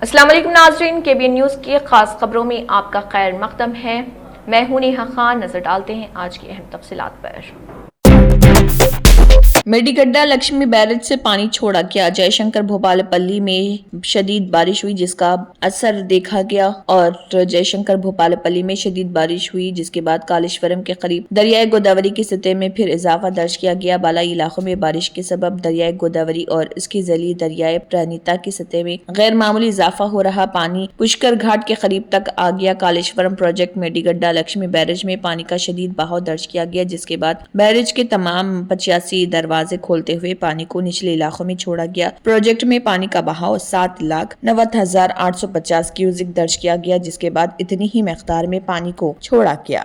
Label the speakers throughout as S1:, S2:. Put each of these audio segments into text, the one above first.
S1: السلام علیکم ناظرین، KBN نیوز کی خاص خبروں میں آپ کا خیر مقدم ہے۔ میں ہوں نیہا خان۔ نظر ڈالتے ہیں آج کی اہم تفصیلات پر۔ میڈی گڈا لکشمی بیرج سے پانی چھوڑا گیا۔ جے شنکر بھوپال پلی میں شدید بارش ہوئی جس کا اثر دیکھا گیا اور جے شنکر بھوپال پلی میں شدید بارش ہوئی جس کے بعد کالیشورم کے قریب دریائے گوداوری کی سطح میں پھر اضافہ درج کیا گیا۔ بالائی علاقوں میں بارش کے سبب دریائے گوداوری اور اس کی ذیلی دریائے پرانیتا کی سطح میں غیر معمولی اضافہ ہو رہا۔ پانی پشکر گھاٹ کے قریب تک آ گیا۔ کالیشورم پروجیکٹ میڈی گڈا لکشمی بیرج میں پانی کا شدید بہاؤ درج کیا گیا جس کے بعد بیرج کے تمام 85 دروازے کھولتے ہوئے پانی کو نچلے علاقوں میں چھوڑا گیا۔ پروجیکٹ میں پانی کا بہاؤ 7,90,850 کیوزک درج کیا گیا جس کے بعد اتنی ہی مقدار میں پانی کو چھوڑا گیا۔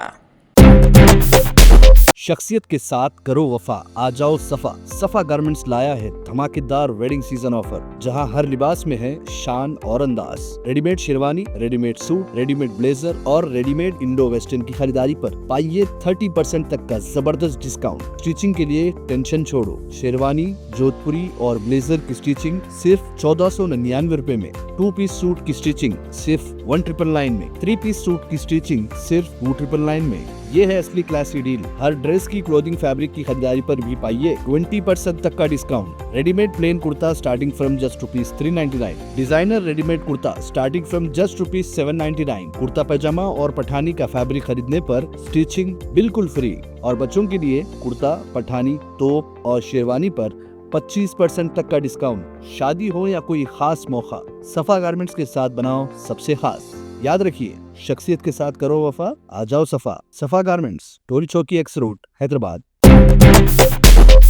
S2: شخصیت کے ساتھ کرو وفا، آ جاؤ صفا۔ صفا گارمنٹس لایا ہے دھماکے دار ویڈنگ سیزن آفر، جہاں ہر لباس میں ہے شان اور انداز۔ Ready made sherwani, ready made suit, ready made blazer اور ریڈی میڈ انڈو ویسٹرن کی خریداری پر پائیے 30% تک کا زبردست ڈسکاؤنٹ۔ اسٹیچنگ کے لیے ٹینشن چھوڑو، شیروانی، جودھ پوری اور بلیزر کی اسٹیچنگ صرف 1499 روپے میں، 2 پیس سوٹ کی اسٹیچنگ صرف 1999 میں، 3 پیس سوٹ کی اسٹیچنگ صرف 299 میں۔ یہ ہے اصلی کلاسی ڈیل۔ ہر ڈریس کی کلودنگ فیبرک کی خریداری پر بھی پائیے 20% تک کا ڈسکاؤنٹ۔ ریڈی میڈ پلین کرتا starting from just ₹399، designer ready made کرتا سٹارٹنگ فرام جسٹ ₹799۔ کرتا پیجامہ اور پٹھانی کا فیبرک خریدنے پر اسٹیچنگ بالکل فری، اور بچوں کے لیے کرتا، پٹھانی، توپ اور شیروانی پر 25% تک کا ڈسکاؤنٹ۔ شادی ہو یا کوئی خاص موقع، صفا گارمنٹس کے ساتھ بناؤ سب سے خاص۔ یاد رکھیے، شخصیت کے ساتھ کرو وفا، آ جاؤ صفا۔ صفا گارمنٹس، ٹوری چوکی ایکس روڈ، حیدرآباد۔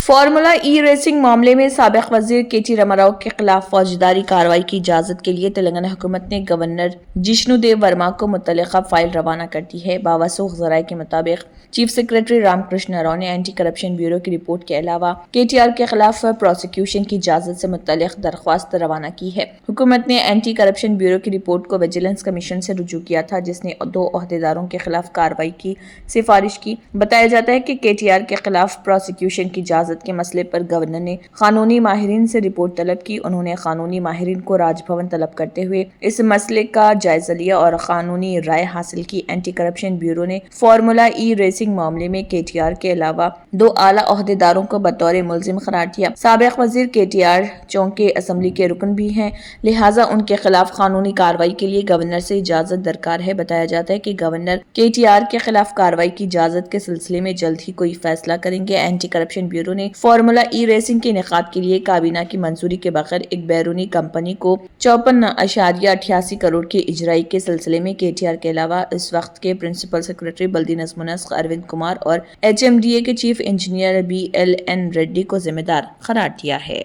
S1: فارمولا ای ریسنگ معاملے میں سابق وزیر KT راماراؤ کے خلاف فوجداری کارروائی کی اجازت کے لیے تلنگانہ حکومت نے گورنر جشنو دیو ورما کو متعلقہ فائل روانہ کر دی ہے۔ باوثوق ذرائع کے مطابق چیف سیکرٹری رام کرشن راؤ نے اینٹی کرپشن بیورو کی رپورٹ کے علاوہ KTR کے خلاف پروسیکیوشن کی اجازت سے متعلق درخواست روانہ کی ہے۔ حکومت نے اینٹی کرپشن بیورو کی رپورٹ کو ویجیلنس کمیشن سے رجوع کیا تھا جس نے 2 عہدیداروں کے خلاف کارروائی کی سفارش کی۔ بتایا جاتا ہے کہ KTR کے خلاف پروسیکیوشن کی اجازت کے مسئلے پر گورنر نے قانونی ماہرین سے رپورٹ طلب کی۔ انہوں نے قانونی ماہرین کو راج بھون طلب کرتے ہوئے اس مسئلے کا جائزہ لیا اور قانونی رائے حاصل کی۔ اینٹی کرپشن بیورو نے فارمولا ای ریسنگ معاملے میں KTR کے علاوہ 2 اعلیٰ عہدیداروں کو بطور ملزم قرار دیا۔ سابق وزیر KTR چونکہ اسمبلی کے رکن بھی ہیں، لہٰذا ان کے خلاف قانونی کارروائی کے لیے گورنر سے اجازت درکار ہے۔ بتایا جاتا ہے کہ گورنر KTR کے خلاف کارروائی کی اجازت کے سلسلے میں جلد ہی کوئی فیصلہ کریں گے۔ اینٹی کرپشن بیورو نے فارمولا ای ریسنگ کے انعقاد کے لیے کابینہ کی منظوری کے بغیر ایک بیرونی کمپنی کو 54.88 کروڑ کی اجرائی کے سلسلے میں KTR کے علاوہ اس وقت کے پرنسپل سیکرٹری بلدی نظم و نسق اروند کمار اور HMDA کے چیف انجینئر BLN ریڈی کو ذمہ دار قرار دیا ہے۔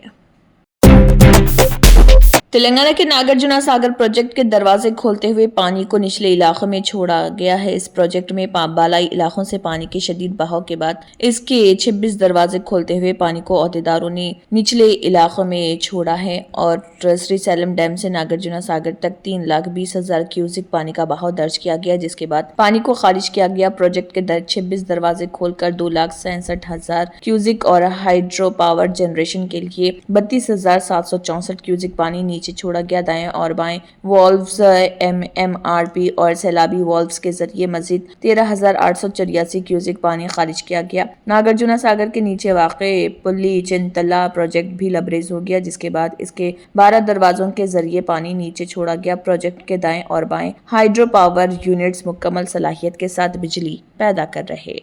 S1: تلنگانہ کے ناگرجنا ساگر پروجیکٹ کے دروازے کھولتے ہوئے پانی کو نچلے علاقوں میں چھوڑا گیا ہے۔ اس پروجیکٹ میں بالائی علاقوں سے پانی کے شدید بہاؤ کے بعد اس کے 26 دروازے کھولتے ہوئے پانی کو عہدیداروں نے نچلے علاقوں میں چھوڑا ہے اور سری سیلم ڈیم سے ناگرجنا ساگر تک 3,20,000 کیوزک پانی کا بہاؤ درج کیا گیا جس کے بعد پانی کو خارج کیا گیا۔ پروجیکٹ کے 26 دروازے کھول کر 2,67,000 کیوزک اور ہائیڈرو پاور جنریشن کے لیے 32,764 کیوزک پانی نیچے چھوڑا گیا۔ دائیں اور بائیں والوز MMRP اور سیلابی والوز کے ذریعے مزید 13,884 کیوزک پانی خارج کیا گیا۔ ناگرجنا ساگر کے نیچے واقع پلی چنتلا پروجیکٹ بھی لبریز ہو گیا جس کے بعد اس کے 12 دروازوں کے ذریعے پانی نیچے چھوڑا گیا۔ پروجیکٹ کے دائیں اور بائیں ہائیڈرو پاور یونٹس مکمل صلاحیت کے ساتھ بجلی پیدا کر رہے۔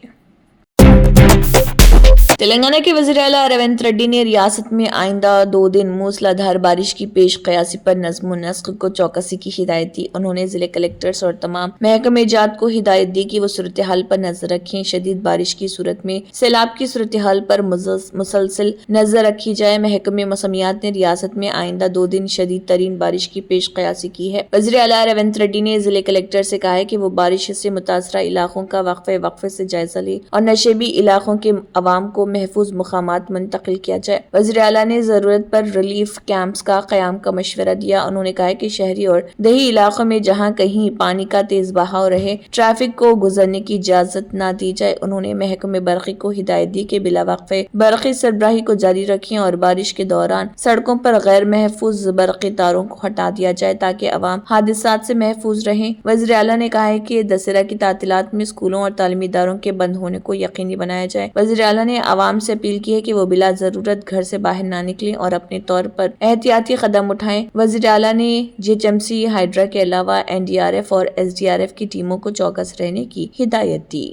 S1: تلنگانہ کے وزیر اعلیٰ ریونت ریڈی نے ریاست میں آئندہ 2 دن موسلا دھار بارش کی پیش قیاسی پر نظم و نسق کو چوکسی کی ہدایت دی۔ انہوں نے ضلع کلکٹرز اور تمام محکمہ جات کو ہدایت دی کہ وہ صورتحال پر نظر رکھیں۔ شدید بارش کی صورت میں سیلاب کی صورتحال پر مسلسل نظر رکھی جائے۔ محکمہ موسمیات نے ریاست میں آئندہ 2 دن شدید ترین بارش کی پیش قیاسی کی ہے۔ وزیر اعلیٰ ریونت ریڈی نے ضلع کلکٹر سے کہا ہے کہ وہ بارش سے متاثرہ علاقوں کا وقفے سے جائزہ لے اور نشیبی علاقوں کے عوام کو محفوظ مقامات منتقل کیا جائے۔ وزیر اعلیٰ نے ضرورت پر ریلیف کیمپس کا قیام کا مشورہ دیا۔ انہوں نے کہا کہ شہری اور دیہی علاقوں میں جہاں کہیں پانی کا تیز بہاؤ رہے، ٹریفک کو گزرنے کی اجازت نہ دی جائے۔ انہوں نے محکمہ برقی کو ہدایت دی کہ بلا وقفے برقی سربراہی کو جاری رکھیں اور بارش کے دوران سڑکوں پر غیر محفوظ برقی تاروں کو ہٹا دیا جائے تاکہ عوام حادثات سے محفوظ رہیں۔ وزیر اعلیٰ نے کہا ہے کہ دسہرہ کی تعطیلات میں اسکولوں اور تعلیمی اداروں کے بند ہونے کو یقینی بنایا جائے۔ وزیر اعلیٰ نے عوام سے اپیل کی ہے کہ وہ بلا ضرورت گھر سے باہر نہ نکلیں اور اپنے طور پر احتیاطی قدم اٹھائیں۔ وزیر اعلیٰ نے GHMC ہائیڈرا کے علاوہ NDRF اور SDRF کی ٹیموں کو چوکس رہنے کی ہدایت دی۔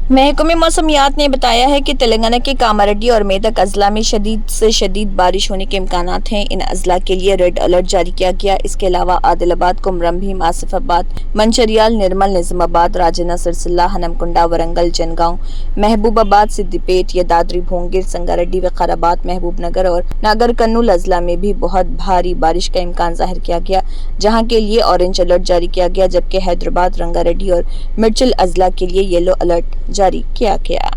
S1: محکمہ موسمیات نے بتایا ہے کہ تلنگانہ کے کاماریڈی اور میدک اضلاع میں شدید سے شدید بارش ہونے کے امکانات ہیں۔ ان اضلاع کے لیے ریڈ الرٹ جاری کیا گیا۔ اس کے علاوہ عادل آباد، کمرم بھیم، آصف آباد، منچریال، نرمل، نظام آباد، راجنا سرسلہ، ہنمکنڈا، ورنگل، جنگاؤں، محبوب آباد، سدی پیٹ، یدادری بھونگیر، سنگاریڈی، وقار آباد، محبوب نگر اور ناگر کرنول اضلاع میں بھی بہت بھاری بارش کا امکان ظاہر کیا گیا، جہاں کے لیے اورنج الرٹ جاری کیا گیا، جبکہ حیدرآباد، رنگاریڈی اور مرچل اضلاع کے لیے یلو الرٹ جاری کیا گیا۔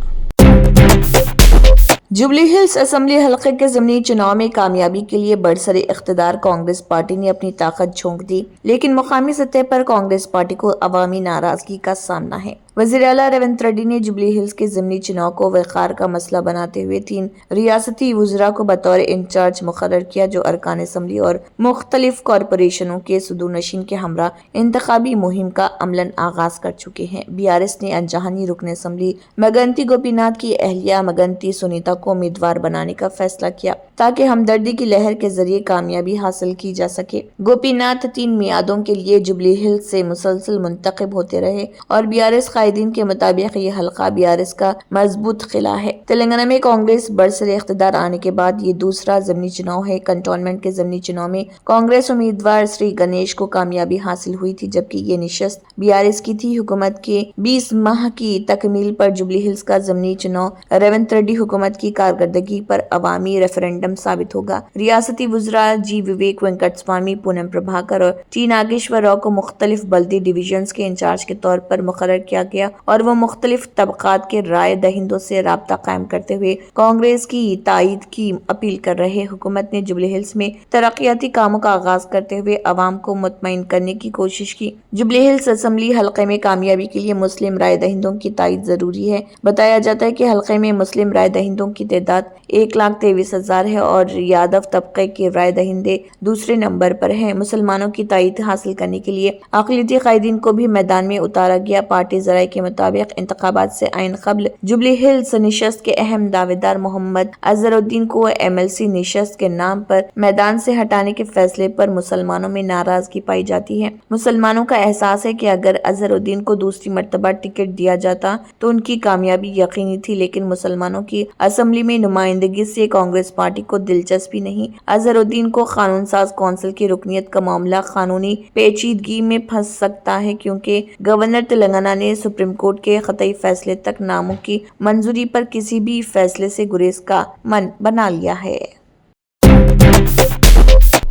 S1: جوبلی ہلز اسمبلی حلقے کے ضمنی چناؤ میں کامیابی کے لیے برسر اقتدار کانگریس پارٹی نے اپنی طاقت جھونک دی، لیکن مقامی سطح پر کانگریس پارٹی کو عوامی ناراضگی کا سامنا ہے۔ وزیر اعلیٰ ریونت ریڈی نے جوبلی ہلز کے ضمنی چناؤ کو وقار کا مسئلہ بناتے ہوئے 3 ریاستی وزراء کو بطور انچارج مقرر کیا، جو ارکان اسمبلی اور مختلف کارپوریشنوں کے صدور نشین کے ہمراہ انتخابی مہم کا عملاً آغاز کر چکے ہیں۔ BRS نے انجہانی رکن اسمبلی مگنتی گوپی ناتھ کی اہلیہ مگنتی سنیتا کو امیدوار بنانے کا فیصلہ کیا تاکہ ہمدردی کی لہر کے ذریعے کامیابی حاصل کی جا سکے۔ گوپی ناتھ 3 میعادوں کے لیے جوبلی ہلز سے مسلسل منتخب ہوتے رہے اور BRS قائدین کے مطابق یہ حلقہ BRS کا مضبوط قلعہ ہے۔ تلنگانہ میں کانگریس برسر اقتدار آنے کے بعد یہ دوسرا ضمنی چناؤ ہے۔ کنٹونمنٹ کے ضمنی چناؤ میں کانگریس امیدوار سری گنیش کو کامیابی حاصل ہوئی تھی، جبکہ یہ نشست BRS کی تھی۔ حکومت کے 20 ماہ کی تکمیل پر جوبلی ہلز کا ضمنی چناؤ ریونت ریڈی حکومت کی کارکردگی پر عوامی ریفرنڈم ثابت ہوگا۔ ریاستی وزراء جی وویک وینکٹ سوامی، پونم پربھاکر اور ٹی ناگیشور راؤ کو مختلف بلدی ڈویژنز کے انچارج کے طور پر مقرر کیا گیا اور وہ مختلف طبقات کے رائے دہندوں سے رابطہ قائم کرتے ہوئے کانگریس کی تائید کی اپیل کر رہے۔ حکومت نے جوبلی ہلز میں ترقیاتی کاموں کا آغاز کرتے ہوئے عوام کو مطمئن کرنے کی کوشش کی۔ جوبلی ہلز اسمبلی حلقے میں کامیابی کے لیے مسلم رائے دہندوں کی تائید ضروری ہے۔ بتایا جاتا ہے کہ حلقے میں مسلم رائے دہندوں کی تعداد 1,23,000 ہے اور یادو طبقے کے رائے دہندے دوسرے نمبر پر ہیں۔ مسلمانوں کی تائید حاصل کرنے کے لیے اقلیتی قائدین کو بھی میدان میں اتارا گیا۔ پارٹی ذرائع کے مطابق انتخابات سے عین قبل جوبلی ہلز نشست کے اہم دعویدار محمد اظہر الدین کو MLC نشست کے نام پر میدان سے ہٹانے کے فیصلے پر مسلمانوں میں ناراضگی پائی جاتی ہے۔ مسلمانوں کا احساس ہے کہ اگر اظہر الدین کو دوسری مرتبہ ٹکٹ دیا جاتا تو ان کی کامیابی یقینی تھی، لیکن مسلمانوں کی اسمبلی میں نمائندگی سے کانگریس پارٹی کو دلچسپی نہیں۔ اظہر الدین کو قانون ساز کونسل کی رکنیت کا معاملہ قانونی پیچیدگی میں پھنس سکتا ہے، کیونکہ گورنر تلنگانہ نے سپریم کورٹ کے قطعی فیصلے تک ناموں کی منظوری پر کسی بھی فیصلے سے گریز کا من بنا لیا ہے۔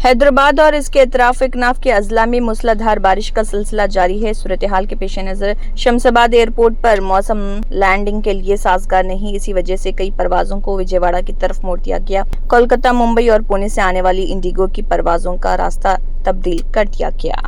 S1: حیدرآباد اور اس کے اطراف اکناف کے اضلاع میں موسلا دھار بارش کا سلسلہ جاری ہے۔ صورتحال کے پیش نظر شمس آباد ایئرپورٹ پر موسم لینڈنگ کے لیے سازگار نہیں، اسی وجہ سے کئی پروازوں کو وجے واڑہ کی طرف موڑ دیا گیا۔ کولکتہ، ممبئی اور پونے سے آنے والی انڈیگو کی پروازوں کا راستہ تبدیل کر دیا گیا۔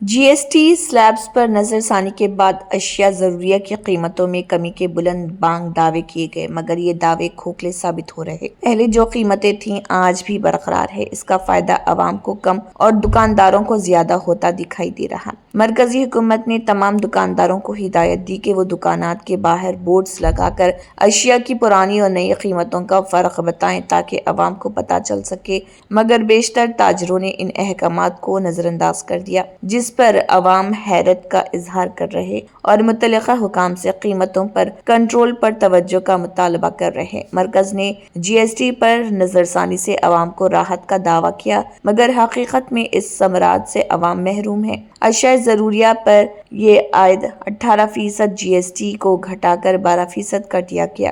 S1: GST سلیبس پر نظر ثانی کے بعد اشیاء ضروریہ کی قیمتوں میں کمی کے بلند بانگ دعوے کیے گئے، مگر یہ دعوے کھوکھلے ثابت ہو رہے۔ پہلے جو قیمتیں تھیں آج بھی برقرار ہے۔ اس کا فائدہ عوام کو کم اور دکانداروں کو زیادہ ہوتا دکھائی دے رہا۔ مرکزی حکومت نے تمام دکانداروں کو ہدایت دی کہ وہ دکانات کے باہر بورڈز لگا کر اشیاء کی پرانی اور نئی قیمتوں کا فرق بتائیں تاکہ عوام کو پتہ چل سکے، مگر بیشتر تاجروں نے ان احکامات کو نظر انداز کر دیا، جس پر عوام حیرت کا اظہار کر رہے اور متعلقہ حکام سے قیمتوں پر کنٹرول پر توجہ کا مطالبہ کر رہے۔ مرکز نے GST پر نظر ثانی سے عوام کو راحت کا دعویٰ کیا، مگر حقیقت میں اس ثمرات سے عوام محروم ہے۔ اشیاء ضروریہ پر یہ عائد 18% GST کو گھٹا کر 12% کر دیا گیا۔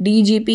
S1: DGP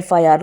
S1: FIR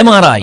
S3: MRI,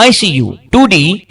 S3: ICU, 2D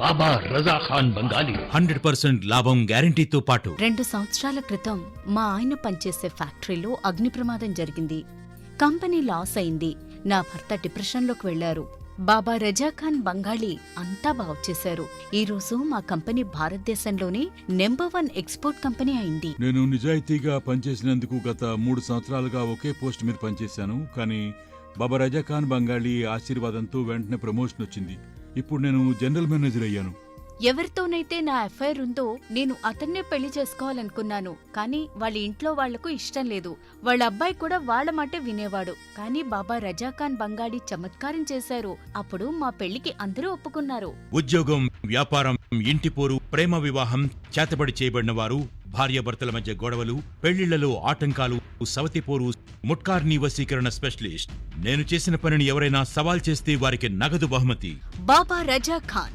S4: బాబా రజా ఖాన్ బంగాలి 100% లాభం గ్యారంటీతో పాటు
S5: 2 సంవత్సరాల క్రితం మా ఆయన పనిచేసే ఫ్యాక్టరీలో అగ్ని ప్రమాదం జరిగింది. కంపెనీ లాస్ అయింది. నా భర్త డిప్రెషన్లోకి వెళ్లారు. బాబా రజా ఖాన్ బంగాళీ అంతా బాగుచేశారు. ఈ రోజు మా కంపెనీ భారతదేశంలోనే నెంబర్ 1 ఎక్స్పోర్ట్ కంపెనీ అయింది.
S6: నేను నిజాయితీగా పనిచేసినందుకు గత 3 సంవత్సరాలుగా ఒకే పోస్ట్ మీద పనిచేశాను. కానీ బాబా రజా ఖాన్ బంగాళీ ఆశీర్వాదంతో వెంటనే ప్రమోషన్ వచ్చింది. ఇప్పుడు నేను జనరల్ మేనేజర్ అయ్యాను.
S5: ఎవరితోనైతే నా అఫైర్ ఉందో నేను అతన్నే పెళ్లి చేసుకోవాలనుకున్నాను. కానీ వాళ్ళ ఇంట్లో వాళ్లకు ఇష్టం లేదు. వాళ్ళ అబ్బాయి కూడా వాళ్ళ మాట వినేవాడు. కానీ బాబా రజా ఖాన్ బంగాళీ చమత్కారం చేశారు. అప్పుడు మా పెళ్లికి అందరూ ఒప్పుకున్నారు.
S4: ఉద్యోగం, వ్యాపారం, ఇంటి పోరు, ప్రేమ వివాహం, చేతబడి చేయబడిన వారు, భార్యాభర్తల మధ్య గొడవలు, పెళ్లిళ్లలో ఆటంకాలు, సవతిపోరు, ముట్కార్నీ వశీకరణ స్పెషలిస్ట్. నేను చేసిన పనిని ఎవరైనా సవాల్ చేస్తే వారికి నగదు బహుమతి.
S5: బాబా రజా ఖాన్,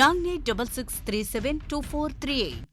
S5: 9866372438।